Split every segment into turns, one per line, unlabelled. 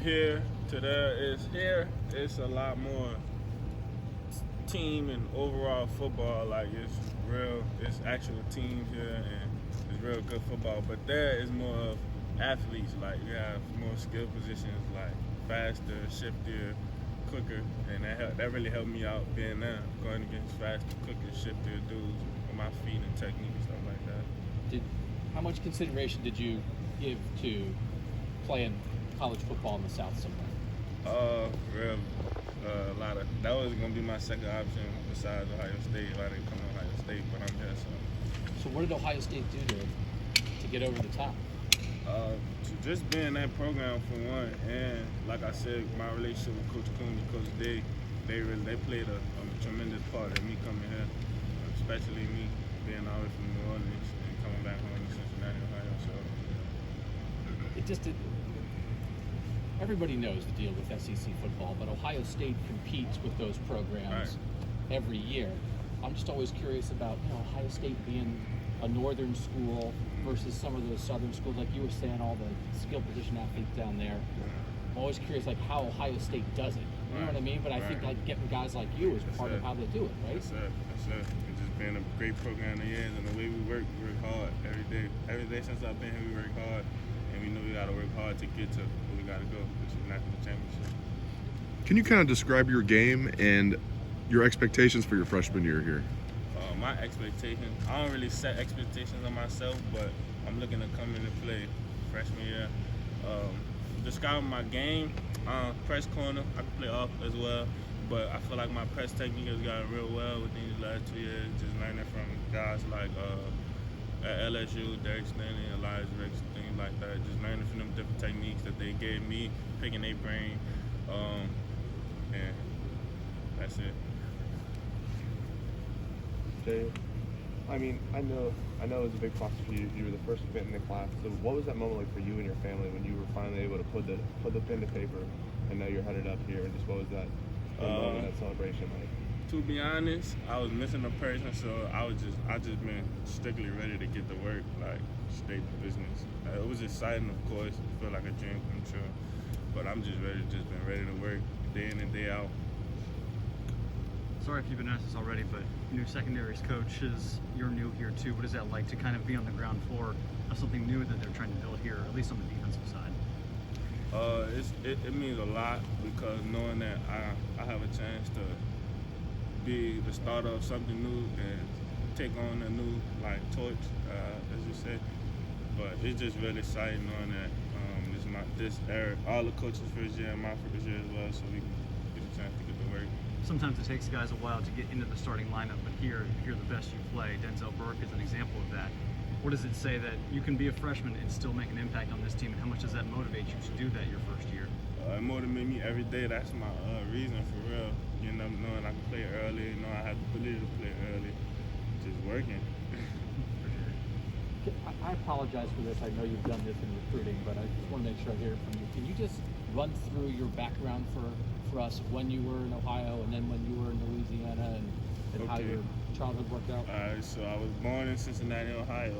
here to there is here. It's a lot more team and overall football. Like it's real. It's actual teams here and it's real good football. But there is more of athletes. Like you have more skill positions, like faster, shiftier, quicker, and that really helped me out being there, going against faster, quicker, shiftier dudes with my feet and technique and stuff like that.
How much consideration did you give to playing college football in the South somewhere?
Real. A lot of that was gonna be my second option besides Ohio State. If I didn't come to Ohio State, but I'm here.
So what did Ohio State do to get over the top?
To just being that program for one, and like I said, my relationship with Coach Cooney, Coach Day, they played a tremendous part in me coming here, especially me being all the way from New Orleans and coming back home to Cincinnati, Ohio. So
it just did. Everybody knows the deal with SEC football, but Ohio State competes with those programs every year. I'm just always curious about Ohio State being a northern school versus some of those southern schools, like you were saying, all the skill position athletes down there. I'm always curious, like how Ohio State does it. You know what I mean? But I think like getting guys like you is part of how they do it, right?
That's it. It's just been a great program in the years, and the way we work hard every day. Every day since I've been here, we work hard, and we know we got to work hard to get to where we got to go, which is national championship.
Can you kind of describe your game and your expectations for your freshman year here?
My expectations, I don't really set expectations on myself, but I'm looking to come in and play freshman year. Describing my game, press corner, I can play off as well, but I feel like my press technique has gotten real well within these last 2 years, just learning from guys like at LSU, Derek Stanley, Elias Ricks, things like that, just learning from them different techniques that they gave me, picking their brain, and that's it.
Jyaire, I mean, I know it was a big process for you. You were the first event in the class. So what was that moment like for you and your family when you were finally able to put the pen to paper and now you're headed up here? And just what was that moment, that celebration like?
To be honest, I was missing a person, so I just been strictly ready to get to work, like straight to business. It was exciting, of course. It felt like a dream come true, but I'm just been ready to work day in and day out.
Sorry if you've been asked this already, but new secondaries coach you're new here too. What is that like to kind of be on the ground floor of something new that they're trying to build here, at least on the defensive side?
It means a lot because knowing that I have a chance to be the starter of something new and take on a new torch, as you say. But it's just really exciting knowing that this era, all the coaches first year and my first year as well, so we can get a chance to get to work.
Sometimes it takes guys a while to get into the starting lineup, but here you're the best you play. Denzel Burke is an example of that. What does it say that you can be a freshman and still make an impact on this team, and how much does that motivate you to do that your first year?
It motivates me every day. That's my reason for real. Knowing I can play early, knowing I have the ability to play early, just working.
I apologize for this. I know you've done this in recruiting, but I just want to make sure I hear it from you. Can you just run through your background for us, when you were in Ohio and then when you were in Louisiana, and how your childhood worked out?
All right, so I was born in Cincinnati, Ohio.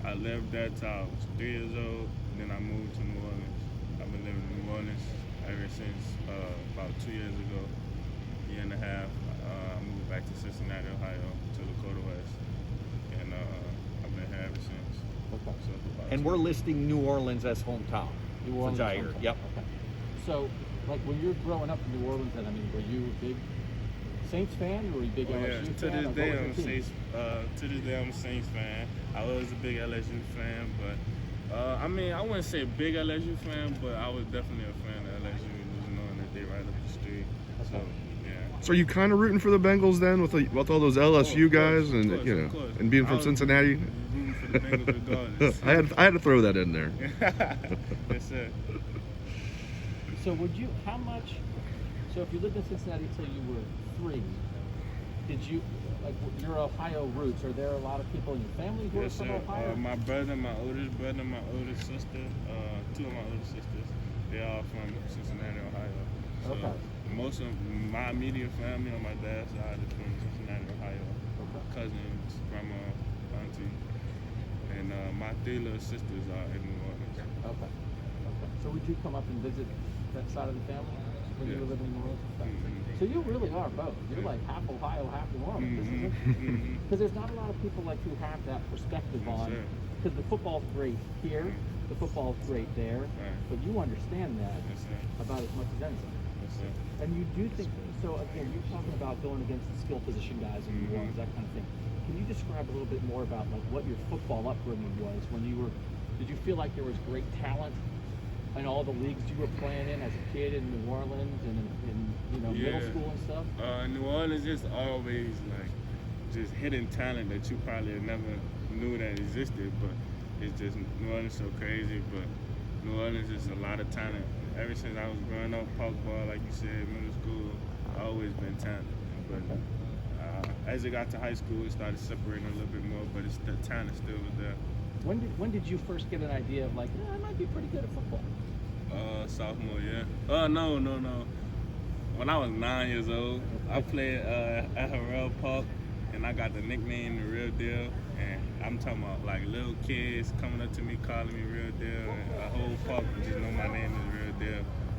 I lived there till I was 3 years old. Then I moved to New Orleans. I've been living in New Orleans ever since about 2 years ago, year and a half. I moved back to Cincinnati, Ohio, to Lakota West, and I've been here ever since.
Okay.
So
And we're listing New Orleans as hometown.
New Orleans
for Jyaire.
hometown.
Yep.
Okay. So, like when you're growing up in New Orleans, then were you a big Saints fan, or were you a big LSU fan?
To this day, I'm a Saints fan. I was a big LSU fan, but I wouldn't say a big LSU fan, but I was definitely a fan of LSU, just knowing that they right up the street. So yeah.
So are you kind of rooting for the Bengals then, with all those LSU guys, and
of course.
and being from Cincinnati?
Rooting for the Bengals regardless.
I had to throw that in there.
Yes, sir.
So so if you lived in Cincinnati until you were 3, did you, your Ohio roots, are there a lot of people in your family who are from Ohio?
My brother, my oldest brother, my oldest sister, 2 of my older sisters, they all from Cincinnati, Ohio. So
Okay.
most of my immediate family on my dad's side is from Cincinnati, Ohio.
Okay.
Cousins, grandma, auntie, and my 3 little sisters are in New Orleans.
Okay. So would you come up and visit that side of the family when you
Yeah.
were living in New Orleans?
Mhm.
So you really are both. You're like half Ohio, half New Orleans. This is
Mhm.
because there's not a lot of people like who have that perspective
Yes,
on.
sir.
Because the football's great here, the football's great there,
Right.
but you understand that
Yes, sir.
about as much as anything.
Yes, sir.
And you do think so. Again, you're talking about going against the skill position guys in New
Mhm.
Orleans, that kind of thing. Can you describe a little bit more about like what your football upbringing was when you were? Did you feel like there was great talent in all the leagues you were playing in as a kid in New Orleans and in middle
Yeah.
school and stuff?
New Orleans is always like just hidden talent that you probably never knew that existed, but it's just New Orleans so crazy. But New Orleans is a lot of talent. Ever since I was growing up, park ball, like you said, middle school, I always been talented. But as it got to high school, it started separating a little bit more, but it's the talent still was there.
When did you first get an idea of like, I might be pretty good at football?
Sophomore year. No. When I was 9 years old, I played at Harrell Park, and I got the nickname The Real Deal. And I'm talking about like little kids coming up to me calling me Real Deal, and a whole park would just know my name is Real Deal.